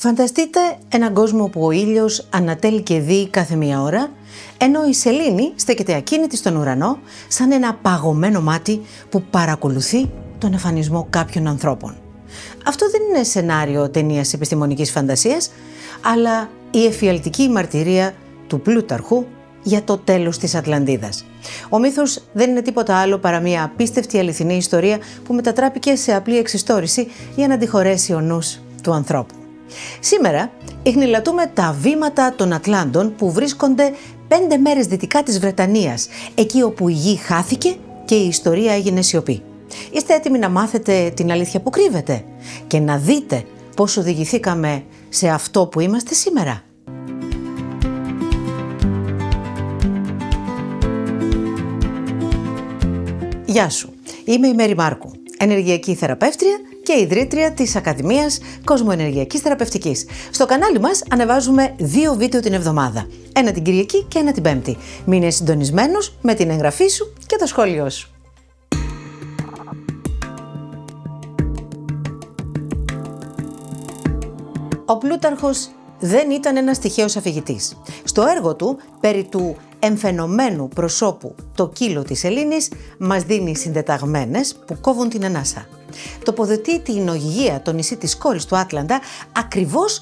Φανταστείτε έναν κόσμο που ο ήλιος ανατέλει και δει κάθε μία ώρα, ενώ η σελήνη στέκεται ακίνητη στον ουρανό σαν ένα παγωμένο μάτι που παρακολουθεί τον εμφανισμό κάποιων ανθρώπων. Αυτό δεν είναι σενάριο ταινίας επιστημονικής φαντασίας, αλλά η εφιαλτική μαρτυρία του Πλούταρχου για το τέλος της Ατλαντίδας. Ο μύθος δεν είναι τίποτα άλλο παρά μια απίστευτη αληθινή ιστορία που μετατράπηκε σε απλή εξιστόρηση για να τη χωρέσει ο νους του ανθρώπου. Σήμερα ιχνηλατούμε τα βήματα των Ατλάντων που βρίσκονται 5 μέρες δυτικά της Βρετανίας, εκεί όπου η γη χάθηκε και η ιστορία έγινε σιωπή. Είστε έτοιμοι να μάθετε την αλήθεια που κρύβεται και να δείτε πώς οδηγηθήκαμε σε αυτό που είμαστε σήμερα? Γεια σου, είμαι η Μέρη Μάρκου, ενεργειακή θεραπεύτρια και ιδρύτρια της Ακαδημίας Κοσμοενεργειακής Θεραπευτικής. Στο κανάλι μας ανεβάζουμε 2 βίντεο την εβδομάδα, ένα την Κυριακή και ένα την Πέμπτη. Μείνε συντονισμένος με την εγγραφή σου και το σχόλιο σου. Ο Πλούταρχος δεν ήταν ένας τυχαίος αφηγητής. Στο έργο του, περί του εμφαινομένου προσώπου το κύλο της σελήνης, μας δίνει συντεταγμένες που κόβουν την ανάσα. Τοποθετεί την Ωγυγία, το νησί της κόρης του Άτλαντα, ακριβώς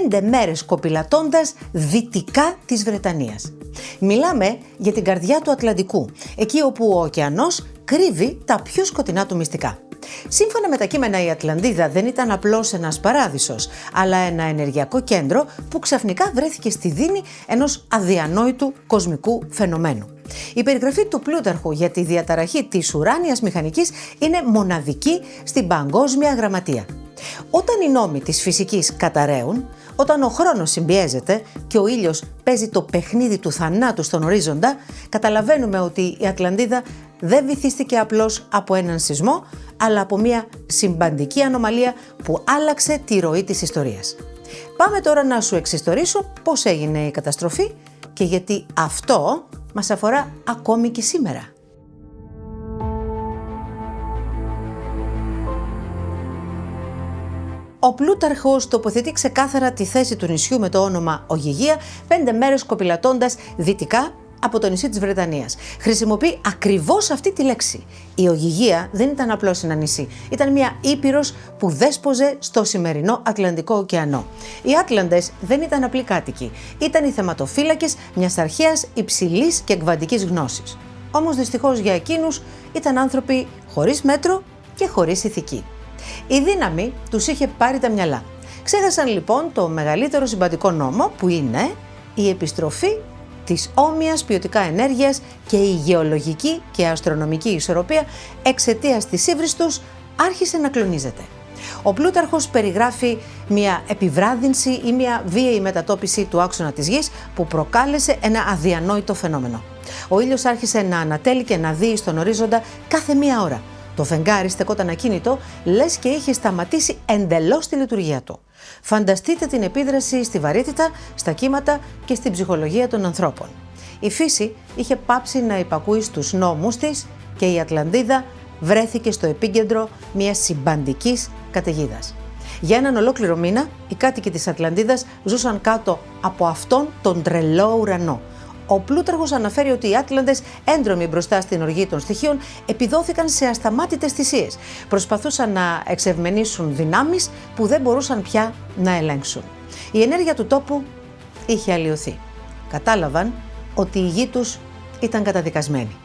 5 μέρες κοπηλατώντας δυτικά της Βρετανίας. Μιλάμε για την καρδιά του Ατλαντικού, εκεί όπου ο ωκεανός κρύβει τα πιο σκοτεινά του μυστικά. Σύμφωνα με τα κείμενα, η Ατλαντίδα δεν ήταν απλώς ένας παράδεισος, αλλά ένα ενεργειακό κέντρο που ξαφνικά βρέθηκε στη δίνη ενός αδιανόητου κοσμικού φαινομένου. Η περιγραφή του Πλούταρχου για τη διαταραχή της ουράνιας μηχανικής είναι μοναδική στην παγκόσμια γραμματεία. Όταν οι νόμοι της φυσικής καταρρέουν, όταν ο χρόνος συμπιέζεται και ο ήλιος παίζει το παιχνίδι του θανάτου στον ορίζοντα, καταλαβαίνουμε ότι η Ατλαντίδα δεν βυθίστηκε απλώς από έναν σεισμό, αλλά από μια συμπαντική ανομαλία που άλλαξε τη ροή της ιστορίας. Πάμε τώρα να σου εξιστορήσω πώς έγινε η καταστροφή και γιατί αυτό μας αφορά ακόμη και σήμερα. Ο Πλούταρχος τοποθετεί ξεκάθαρα τη θέση του νησιού με το όνομα Ωγυγία, 5 μέρες κοπηλατώντας δυτικά από το νησί της Βρετανίας. Χρησιμοποιεί ακριβώς αυτή τη λέξη. Η Ωγυγία δεν ήταν απλώς ένα νησί. Ήταν μια ήπειρος που δέσποζε στο σημερινό Ατλαντικό ωκεανό. Οι Άτλαντες δεν ήταν απλοί κάτοικοι. Ήταν οι θεματοφύλακες μιας αρχαίας υψηλής και εκβαντικής γνώσης. Όμως δυστυχώς για εκείνους ήταν άνθρωποι χωρίς μέτρο και χωρίς ηθική. Η δύναμη τους είχε πάρει τα μυαλά. Ξέχασαν λοιπόν το μεγαλύτερο συμπαντικό νόμο που είναι η επιστροφή της όμοιας ποιοτικά ενέργειας και η γεωλογική και αστρονομική ισορροπία εξαιτίας της ύβρις τους άρχισε να κλονίζεται. Ο Πλούταρχος περιγράφει μια επιβράδυνση ή μια βίαιη μετατόπιση του άξονα της γης που προκάλεσε ένα αδιανόητο φαινόμενο. Ο ήλιος άρχισε να ανατέλει και να δει στον ορίζοντα κάθε μία ώρα. Το φεγγάρι στεκόταν ακίνητο, λες και είχε σταματήσει εντελώς τη λειτουργία του. Φανταστείτε την επίδραση στη βαρύτητα, στα κύματα και στην ψυχολογία των ανθρώπων. Η φύση είχε πάψει να υπακούει στους νόμους της και η Ατλαντίδα βρέθηκε στο επίκεντρο μιας συμπαντικής καταιγίδας. Για έναν ολόκληρο μήνα, οι κάτοικοι της Ατλαντίδας ζούσαν κάτω από αυτόν τον τρελό ουρανό. Ο Πλούταρχος αναφέρει ότι οι Άτλαντες, έντρομοι μπροστά στην οργή των στοιχείων, επιδόθηκαν σε ασταμάτητες θυσίες. Προσπαθούσαν να εξευμενήσουν δυνάμεις που δεν μπορούσαν πια να ελέγξουν. Η ενέργεια του τόπου είχε αλλοιωθεί. Κατάλαβαν ότι η γη τους ήταν καταδικασμένη.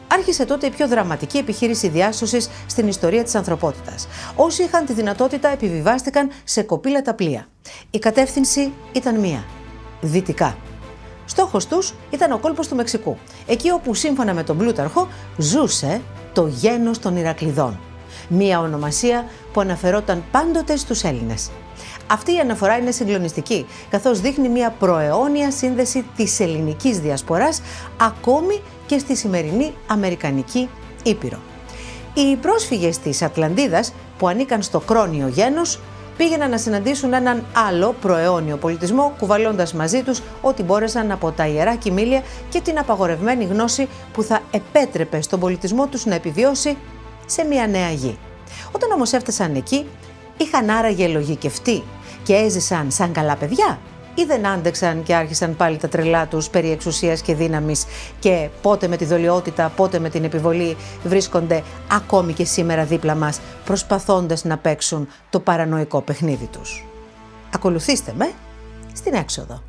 Άρχισε τότε η πιο δραματική επιχείρηση διάσωσης στην ιστορία της ανθρωπότητας. Όσοι είχαν τη δυνατότητα επιβιβάστηκαν σε κοπήλατα πλοία. Η κατεύθυνση ήταν μία: δυτικά. Στόχος τους ήταν ο κόλπος του Μεξικού, εκεί όπου σύμφωνα με τον Πλούταρχο ζούσε το γένος των Ηρακλειδών, μία ονομασία που αναφερόταν πάντοτε στους Έλληνες. Αυτή η αναφορά είναι συγκλονιστική, καθώς δείχνει μία προαιώνια σύνδεση της ελληνικής διασποράς ακόμη και στη σημερινή Αμερικανική Ήπειρο. Οι πρόσφυγες της Ατλαντίδας που ανήκαν στο κρόνιο γένος πήγαιναν να συναντήσουν έναν άλλο προαιώνιο πολιτισμό, κουβαλώντας μαζί τους ό,τι μπόρεσαν από τα ιερά κοιμήλια και την απαγορευμένη γνώση που θα επέτρεπε στον πολιτισμό τους να επιβιώσει σε μια νέα γη. Όταν όμως έφτασαν εκεί, είχαν άραγε λογικευτεί και έζησαν σαν καλά παιδιά, ή δεν άντεξαν και άρχισαν πάλι τα τρελά τους περί εξουσίας και δύναμης και πότε με τη δολιότητα, πότε με την επιβολή βρίσκονται ακόμη και σήμερα δίπλα μας, προσπαθώντας να παίξουν το παρανοϊκό παιχνίδι τους. Ακολουθήστε με στην έξοδο.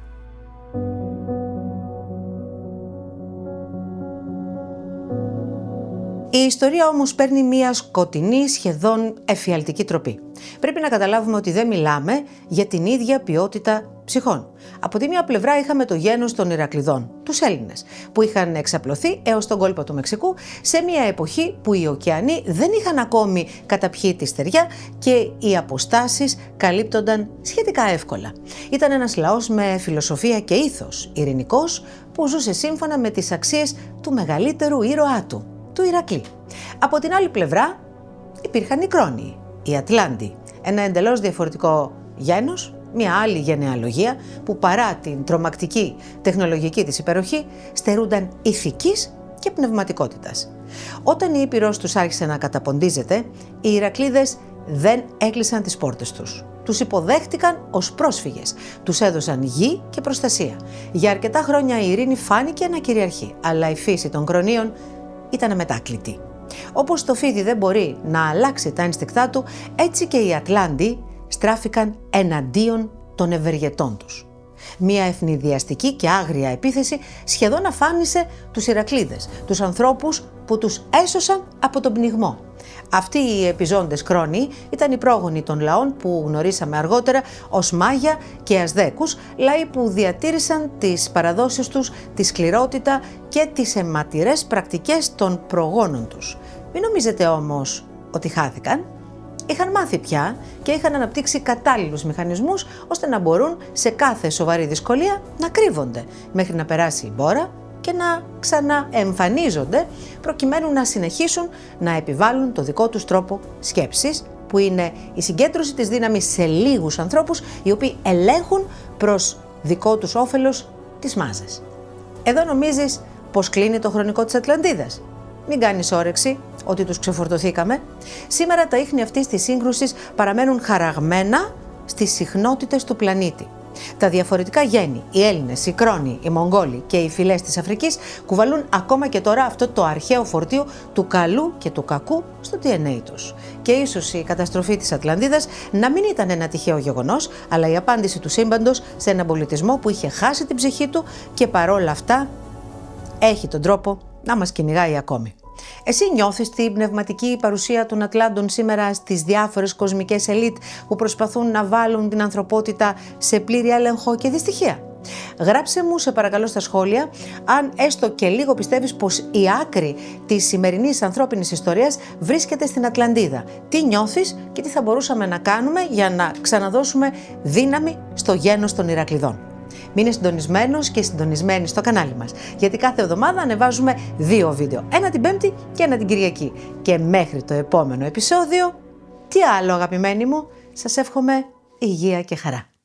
Η ιστορία όμως παίρνει μια σκοτεινή, σχεδόν εφιαλτική τροπή. Πρέπει να καταλάβουμε ότι δεν μιλάμε για την ίδια ποιότητα ψυχών. Από τη μία πλευρά είχαμε το γένος των Ηρακλειδών, τους Έλληνες, που είχαν εξαπλωθεί έως τον κόλπο του Μεξικού σε μια εποχή που οι ωκεανοί δεν είχαν ακόμη καταπιεί τη στεριά και οι αποστάσεις καλύπτονταν σχετικά εύκολα. Ήταν ένας λαός με φιλοσοφία και ήθος, ειρηνικός, που ζούσε σύμφωνα με τις αξίες του μεγαλύτερου ήρωά του Ηρακλή. Από την άλλη πλευρά υπήρχαν οι Κρόνιοι, οι Ατλάντοι, ένα εντελώς διαφορετικό γένος, μια άλλη γενεαλογία που παρά την τρομακτική τεχνολογική της υπεροχή στερούνταν ηθικής και πνευματικότητας. Όταν η Ήπειρος τους άρχισε να καταποντίζεται, οι Ηρακλίδες δεν έκλεισαν τις πόρτες τους. Τους υποδέχτηκαν ως πρόσφυγες, τους έδωσαν γη και προστασία. Για αρκετά χρόνια η ειρήνη φάνηκε να κυριαρχεί, αλλά η φύση των Κρονίων ήταν αμετάκλητη. Όπως το φίδι δεν μπορεί να αλλάξει τα ένστικτά του, έτσι και οι Ατλάντοι στράφηκαν εναντίον των ευεργετών τους. Μια ευνηδιαστική και άγρια επίθεση σχεδόν αφάνισε τους Ηρακλίδες, τους ανθρώπους που τους έσωσαν από τον πνιγμό. Αυτοί οι επιζώντες Κρόνιοι ήταν οι πρόγονοι των λαών που γνωρίσαμε αργότερα ως Μάγια και Αζδέκους, λαοί που διατήρησαν τις παραδόσεις τους, τη σκληρότητα και τις αιματηρές πρακτικές των προγόνων τους. Μην νομίζετε όμως ότι χάθηκαν. Είχαν μάθει πια και είχαν αναπτύξει κατάλληλους μηχανισμούς ώστε να μπορούν σε κάθε σοβαρή δυσκολία να κρύβονται μέχρι να περάσει η μπόρα και να ξαναεμφανίζονται προκειμένου να συνεχίσουν να επιβάλλουν το δικό τους τρόπο σκέψης, που είναι η συγκέντρωση της δύναμης σε λίγους ανθρώπους οι οποίοι ελέγχουν προς δικό τους όφελος τις μάζες. Εδώ νομίζεις πως κλείνει το χρονικό της Ατλαντίδας? Μην κάνεις όρεξη ότι τους ξεφορτωθήκαμε. Σήμερα τα ίχνη αυτής της σύγκρουσης παραμένουν χαραγμένα στις συχνότητες του πλανήτη. Τα διαφορετικά γένη, οι Έλληνες, οι Κρόνιοι, οι Μογγόλοι και οι φυλές της Αφρικής κουβαλούν ακόμα και τώρα αυτό το αρχαίο φορτίο του καλού και του κακού στο DNA τους. Και ίσως η καταστροφή της Ατλαντίδας να μην ήταν ένα τυχαίο γεγονός, αλλά η απάντηση του σύμπαντος σε έναν πολιτισμό που είχε χάσει την ψυχή του και παρόλα αυτά έχει τον τρόπο να μας κυνηγάει ακόμη. Εσύ νιώθεις την πνευματική παρουσία των Ατλάντων σήμερα στις διάφορες κοσμικές ελίτ που προσπαθούν να βάλουν την ανθρωπότητα σε πλήρη έλεγχο και δυστυχία? Γράψε μου σε παρακαλώ στα σχόλια αν έστω και λίγο πιστεύεις πως η άκρη της σημερινής ανθρώπινης ιστορίας βρίσκεται στην Ατλαντίδα. Τι νιώθεις και τι θα μπορούσαμε να κάνουμε για να ξαναδώσουμε δύναμη στο γένος των Ηρακλειδών. Μείνε συντονισμένος και συντονισμένη στο κανάλι μας, γιατί κάθε εβδομάδα ανεβάζουμε 2 βίντεο, ένα την Πέμπτη και ένα την Κυριακή. Και μέχρι το επόμενο επεισόδιο, τι άλλο αγαπημένοι μου, σας εύχομαι υγεία και χαρά.